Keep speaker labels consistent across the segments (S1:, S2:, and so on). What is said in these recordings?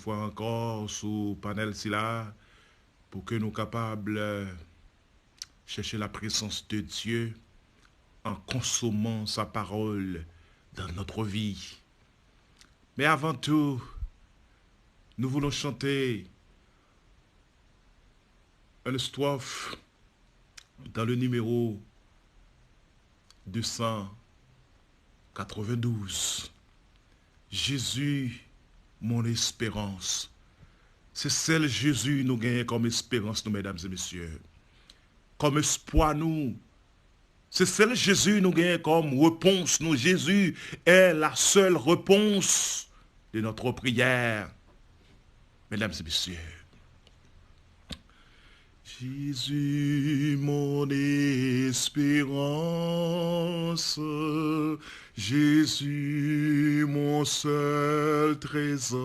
S1: fois encore sous panel si là pour que nous capables chercher la présence de Dieu en consommant sa parole dans notre vie. Mais avant tout, nous voulons chanter un strophe dans le numéro 292. Jésus, mon espérance. C'est celle Jésus nous gagne comme espérance, nous, mesdames et messieurs. Comme espoir, nous. C'est celle Jésus nous gagne comme réponse, nous. Jésus est la seule réponse de notre prière. Mesdames et messieurs. Jésus, mon espérance, Jésus, mon seul trésor,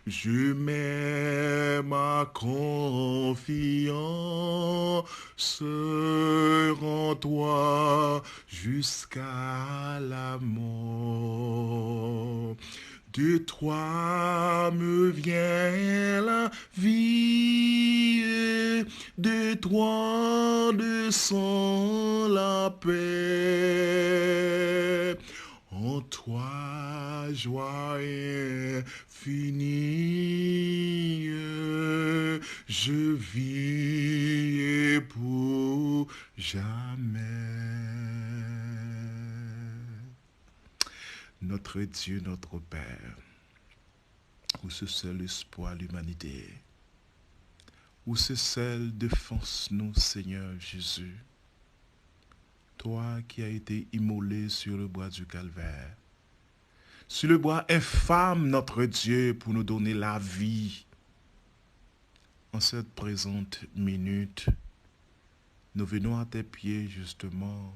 S1: je mets ma confiance en toi jusqu'à la mort. De toi me vient la vie, de toi descend la paix. En toi, joie infinie, je vis pour jamais. Notre Dieu, notre Père, où ce seul espoir l'humanité, où ce seul défense-nous, Seigneur Jésus, toi qui as été immolé sur le bois du calvaire, sur le bois infâme, notre Dieu, pour nous donner la vie. En cette présente minute, nous venons à tes pieds justement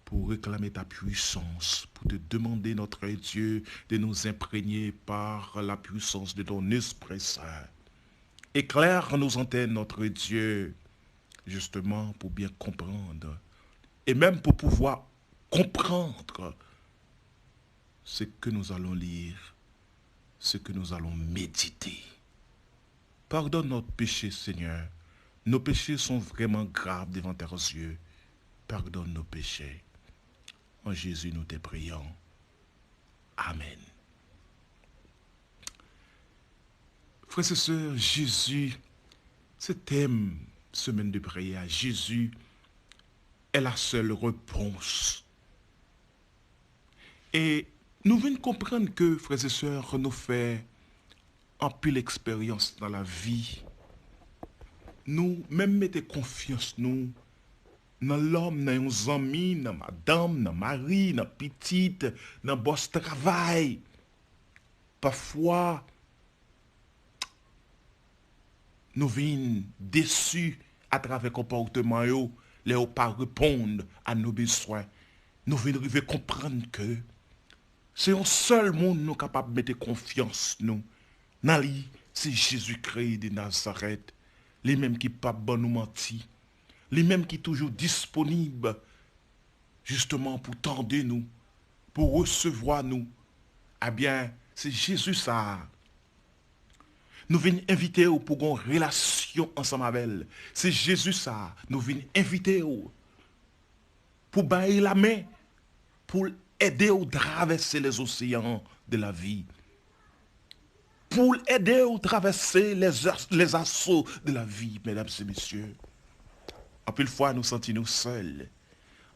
S1: pour réclamer ta puissance, pour te demander, notre Dieu, de nous imprégner par la puissance de ton Esprit Saint. Éclaire nos antennes, notre Dieu, justement pour bien comprendre, et même pour pouvoir comprendre ce que nous allons lire, ce que nous allons méditer. Pardonne notre péché, Seigneur. Nos péchés sont vraiment graves devant tes yeux. Pardonne nos péchés. En Jésus, nous te prions. Amen. Frères et sœurs, Jésus, ce thème, semaine de prière, Jésus est la seule réponse. Et nous venons comprendre que, frères et sœurs, nous faisons un peu l'expérience dans la vie. Nous, même mettons confiance, nous, dans l'homme, dans nos amis, dans madame, dans mari, dans petite, dans boss travail. Parfois, nous venons déçus à travers le comportement, les pas répondre à nos besoins. Nous venons arriver à comprendre que c'est un seul monde nous capable de mettre confiance, nous. Dans lui, c'est Jésus-Christ de Nazareth, les mêmes qui ne pas bon nous mentir. Les mêmes qui sont toujours disponibles, justement, pour tendre nous, pour recevoir nous. Eh bien, c'est Jésus ça. Nous venons inviter pour une relation ensemble avec elle. C'est Jésus ça. Nous venons inviter pour bailler la main, pour aider à traverser les océans de la vie. Pour aider à traverser les assauts de la vie, mesdames et messieurs. En pile fois, nous sentons-nous seuls.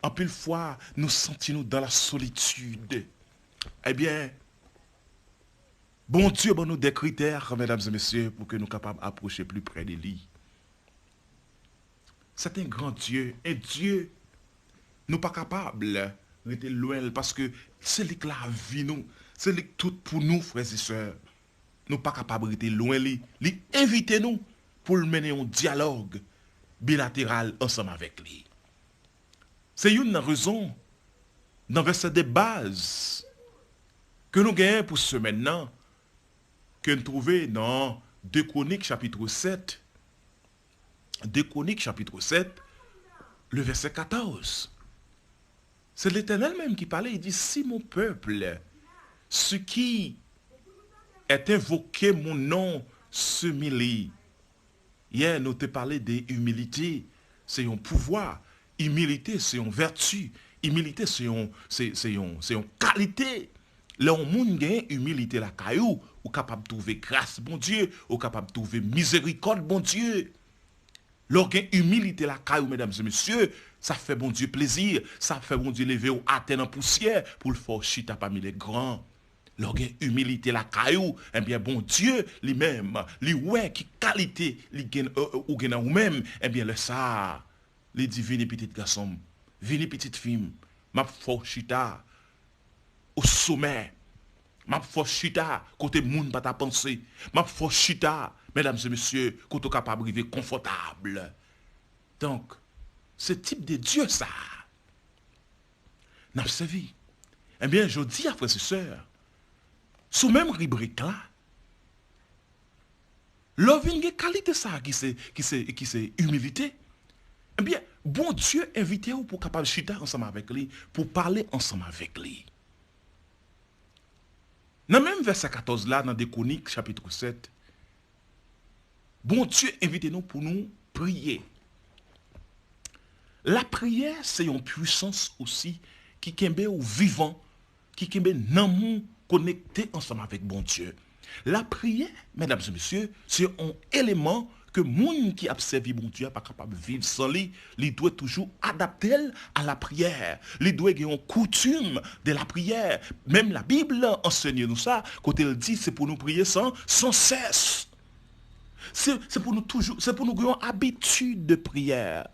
S1: En pile fois, nous sentons-nous dans la solitude. Eh bien, bon Dieu, bon nous des critères, mesdames et messieurs, pour que nous soyons capables d'approcher plus près de lui. C'est un grand Dieu. Un Dieu, nous ne sommes pas capables de rester loin parce que c'est lui qui la vie nous. C'est lui qui tout pour nous, frères et sœurs. Nous ne sommes pas capables de rester loin. Lui invite nous pour mener un dialogue bilatéral ensemble avec lui. C'est une raison, dans le verset de base, que nous gagnons pour ce maintenant, que nous trouvons dans 2 Chroniques chapitre 7. 2 Chroniques chapitre 7, le verset 14. C'est l'Éternel même qui parlait, il dit, si mon peuple, ceux qui est invoqué mon nom s'humilie. Hier, nous te parlé d'humilité. C'est un pouvoir. Humilité, c'est une vertu. Humilité, c'est une qualité. Là, on moun gagne humilité la caillou, ou capable de trouver grâce, bon Dieu, ou capable de trouver miséricorde, bon Dieu. Lorsqu'on humilité la caillou, mesdames et messieurs, ça fait bon Dieu plaisir, ça fait bon Dieu lever ou atteindre en poussière pour le faire chita parmi les grands. Lorsqu'on humilité la caillou, eh bien bon Dieu lui-même, lui ouais qui qualité li gen ou gen ou même, eh bien le ça, les divines petites garçons, vini petite fille, m'a fait chita au sommet. M'a fait chita côté moun pas ta penser. M'a fait chita, mesdames et messieurs, côté capable de vivre confortable. Donc, ce type de Dieu ça n'a pas servi. Eh bien, je dis à frères et sœurs, sous même rubrique là, l'ovine qualité ça qui c'est humilité. Eh bien, bon Dieu invité vous pour capable chita ensemble avec lui, pour parler ensemble avec lui. Dans le même verset 14 là, dans des Chroniques, chapitre 7, bon Dieu invite-nous pour nous prier. La prière, c'est une puissance aussi qui kembe ou vivant, qui kembe nan moun connecté ensemble avec bon Dieu. La prière, mesdames et messieurs, c'est un élément que moun qui a servi bon Dieu n'est pas capable de vivre sans lui. Il doit toujours adapter à la prière. Il doit avoir une coutume de la prière. Même la Bible enseigne nous ça. Quand elle dit, c'est pour nous prier sans cesse. C'est pour nous toujours, c'est pour nous avoir une habitude de prière.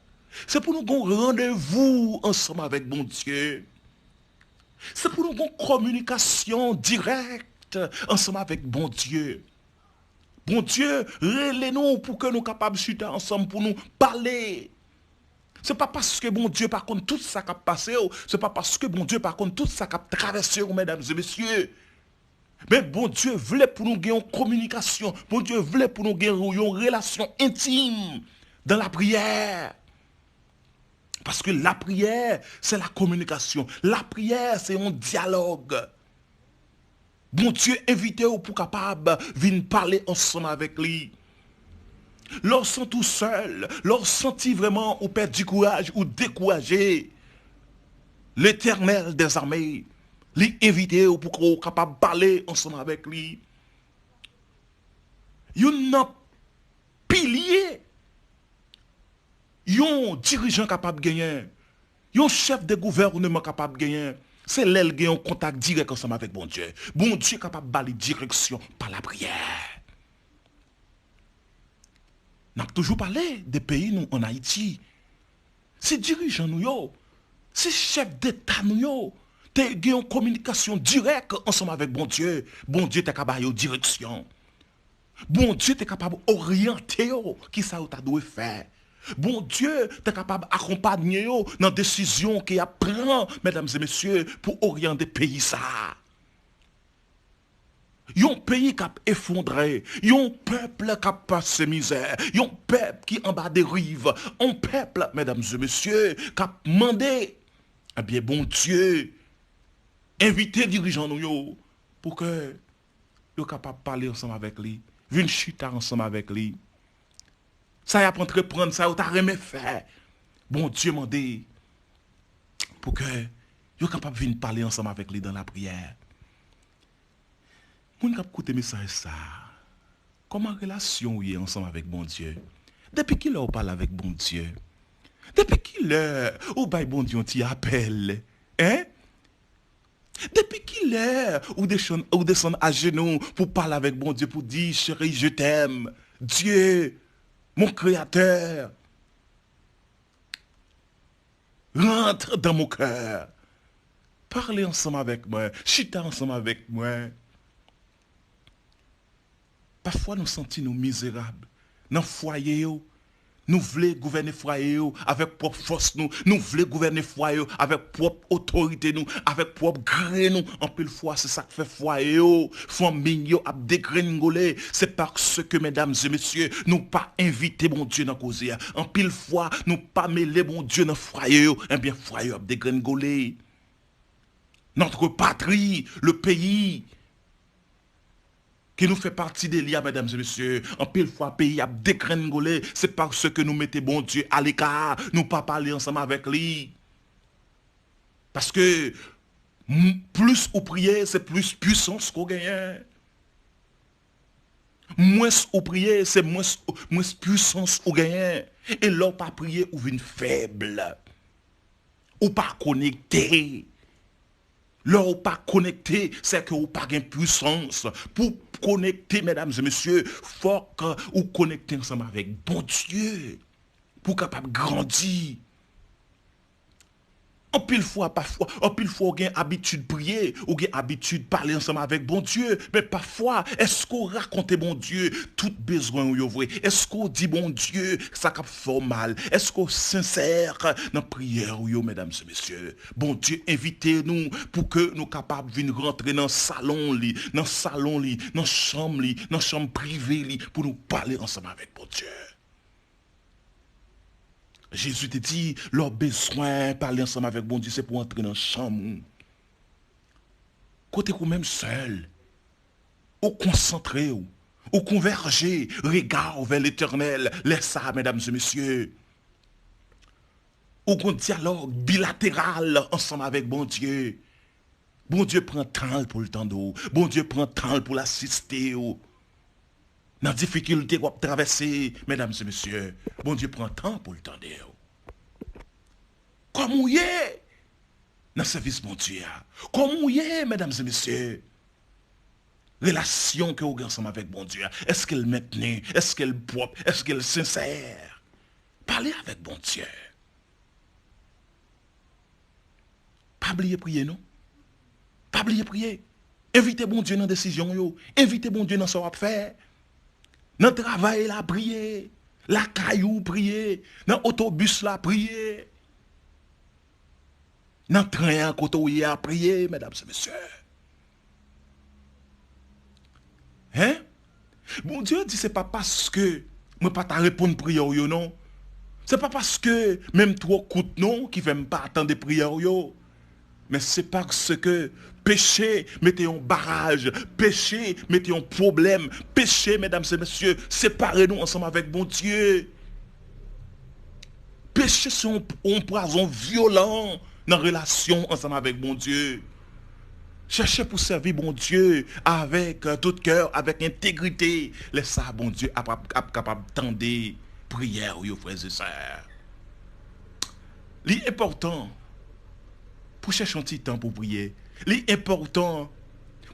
S1: C'est pour nous avoir un rendez-vous ensemble avec bon Dieu. C'est pour nous avoir une communication directe ensemble avec bon Dieu. Bon Dieu, relève-nous pour que nous capables de chuter ensemble, pour nous parler. Ce n'est pas parce que bon Dieu, par contre, tout ça qui a passé, ce n'est pas parce que bon Dieu, par contre, tout ça qui a traversé, mesdames et messieurs. Mais bon Dieu voulait pour nous gagner une communication. Bon Dieu voulait pour nous gagner une relation intime dans la prière. Parce que la prière, c'est la communication. La prière, c'est un dialogue. Bon Dieu invitez-vous pour capable venir parler ensemble avec lui. Lorsqu'on tout seul, lorsqu'on senti vraiment ou perd du courage ou découragé, l'Éternel des armées, lui invitez pour qu'on capable parler ensemble avec lui. Il y a un pilier, il y a un dirigeant capable de gagner, il y a un chef de gouvernement capable de gagner. C'est l'aile qui a un contact direct ensemble avec bon Dieu. Bon Dieu est capable de balayer direction par la prière. Nous avons toujours parlé des pays nous en Haïti. Si dirigeants nous, si chefs d'État nous, tu as une communication directe ensemble avec bon Dieu est capable de direction. Bon Dieu est capable d'orienter qui ça tu dois faire. Bon Dieu, tu es capable d'accompagner dans la décision qu'il a pris, mesdames et messieurs, pour orienter le pays. Il y a un pays qui a effondré, il y a un peuple qui a passé misère, il y a un peuple qui est en bas des rives, un peuple, mesdames et messieurs, qui a demandé, eh bien, bon Dieu, invitez les dirigeants nous pour que ils soient capables de parler ensemble avec lui, venir chuter ensemble avec lui. Ça y a pas entreprendre, ça y a remis faire. Bon Dieu m'a dit pour que vous capable de venir parler ensemble avec lui dans la prière. Moun k'ap écouter message ça. Comment relation est ensemble avec bon Dieu? Depuis qu'il a parlé avec bon Dieu. Depuis qu'il a ou bay bon Dieu t'y appelle. Hein? Depuis qu'il est ou descend à genoux pour parler avec bon Dieu pour dire chérie, je t'aime. Dieu, mon créateur, rentre dans mon cœur. Parlez ensemble avec moi. Chita ensemble avec moi. Parfois, nous sentons nous misérables. Dans le foyer, nous voulons gouverner le foyer avec propre force. Nous voulons gouverner le foyer avec propre autorité. Avec propre gré. En pile fois, c'est ça qui fait foyer. Famille a dégringolé. C'est parce que, mesdames et messieurs, nous pas invité mon Dieu dans la cause. En pile fois, nous pas mêlé mon Dieu dans le foyer. Eh bien, foyer a dégringolé. Notre patrie, le pays, qui nous fait partie des liens, mesdames et messieurs. En pile fois, pays a décringolé, c'est parce que nous mettons bon Dieu à l'écart, nous pas parler ensemble avec lui. Parce que plus vous priez, c'est plus puissance qu'on gagne. Moins vous priez, c'est moins puissance qu'on gagne. Et là, pas prier, ou vient faible. Ou pas connecté. Là, ou pas connecté, c'est que vous pas de puissance. Pour connecter, mesdames et messieurs, il faut que vous connectez ensemble avec bon Dieu. Pour capable grandir. En pile fois, parfois, en pile fois, on a habitude de prier, on a habitude de parler ensemble avec bon Dieu. Mais parfois, est-ce qu'on raconte bon Dieu tout besoin ou yo vrai? Est-ce qu'on dit bon Dieu ça cap fait mal? Est-ce qu'on sincère dans la prière ou yo, mesdames et messieurs? Bon Dieu, invitez-nous pour que nous capables de rentrer dans le salon, dans la chambre privée, pour nous parler ensemble avec bon Dieu. Jésus te dit, leur besoin de parler ensemble avec bon Dieu, c'est pour entrer dans la chambre. Côté vous même seul, ou concentré, ou converger, regard vers l'éternel, laisse ça, mesdames et messieurs. Ou un dialogue bilatéral ensemble avec bon Dieu. Bon Dieu prend temps pour le temps d'eau. Bon Dieu prend temps pour l'assister. Dans la difficulté qu'on traverser, mesdames et messieurs, bon Dieu prend temps pour le temps d'eau. Comme vous êtes dans le service bon Dieu. Comme vous êtes, mesdames et messieurs. Relation que vous avez ensemble avec bon Dieu. Est-ce qu'elle est maintenue? Est-ce qu'elle est propre? Est-ce qu'elle est sincère? Parlez avec bon Dieu. Pas oublier prier, non? Pas oublier prier. Invitez bon Dieu dans la décision. Yo. Invitez bon Dieu dans ce qu'on va faire. Dans le travail, là, prier. La caillou, prier. Dans l'autobus, là, prier. Dans le train, quand on y a prié, mesdames et messieurs. Hein? Bon Dieu dit, c'est pas parce que moi pas ta répondre prière, yo, non. C'est pas parce que même toi, coûte, non, qui fait pas attendre des prières, yo. Mais c'est parce que péché, mettez un barrage, péché, mettez un problème, péché, mesdames et messieurs, séparez-nous ensemble avec bon Dieu. Péché, c'est un poison violent dans la relation ensemble avec bon Dieu. Cherchez pour servir bon Dieu avec tout cœur, avec intégrité. Laissez ça, bon Dieu, capable d'entendre prière, frères et sœurs. L'important, pour chercher un petit temps pour prier. L'important,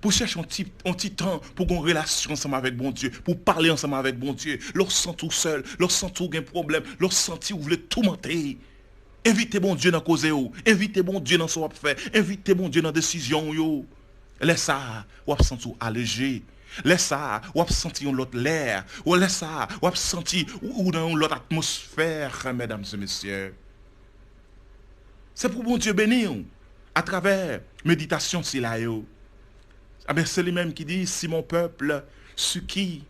S1: pour chercher un petit temps pour avoir une relation ensemble avec bon Dieu, pour parler ensemble avec bon Dieu. Lorsqu'on sent tout seul, lorsqu'on sent tout un problème, lorsqu'on sent vous voulez tout monter. Invitez bon Dieu dans la cause. Invitez bon Dieu dans ce qu'on fait. Invitez bon Dieu dans la décision. Laisse ça, ou sentir allégé. Laisse ça, ou sentir l'autre l'air. Ou laisse ça, ou sentir ou dans l'autre atmosphère, mesdames et messieurs. C'est pour bon Dieu bénir à travers méditation c'est là. Ah ben c'est lui-même qui dit, si mon peuple, ce qui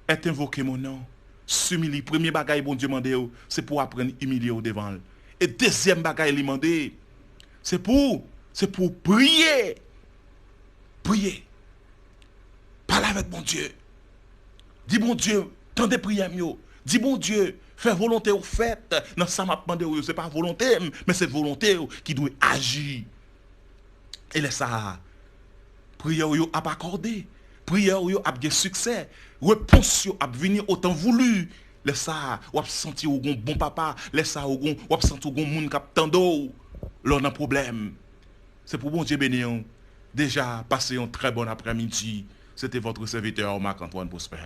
S1: est invoqué mon nom, s'humilie. Premier bagaille bon Dieu mande, c'est pour apprendre à humilier au devant. Et deuxième bagaille lui mande, c'est pour prier. Prier. Parle avec mon Dieu. Dis bon Dieu, tant de prières mieux. Dis bon Dieu, fais volonté au fait. Dans ça m'a demandé, c'est pas volonté, mais c'est volonté qui doit agir. Et laisse ça. Prière yo a accordé. Prière yo a bien succès. Réponse yo a venir autant voulu. Laisse ça, ou a senti ou bon papa, laisse ça ou a senti ou moun k'ap tando. L'on a problème. C'est pour bon Dieu béni. Déjà passé un très bon après-midi. C'était votre serviteur Marc-Antoine Prosper.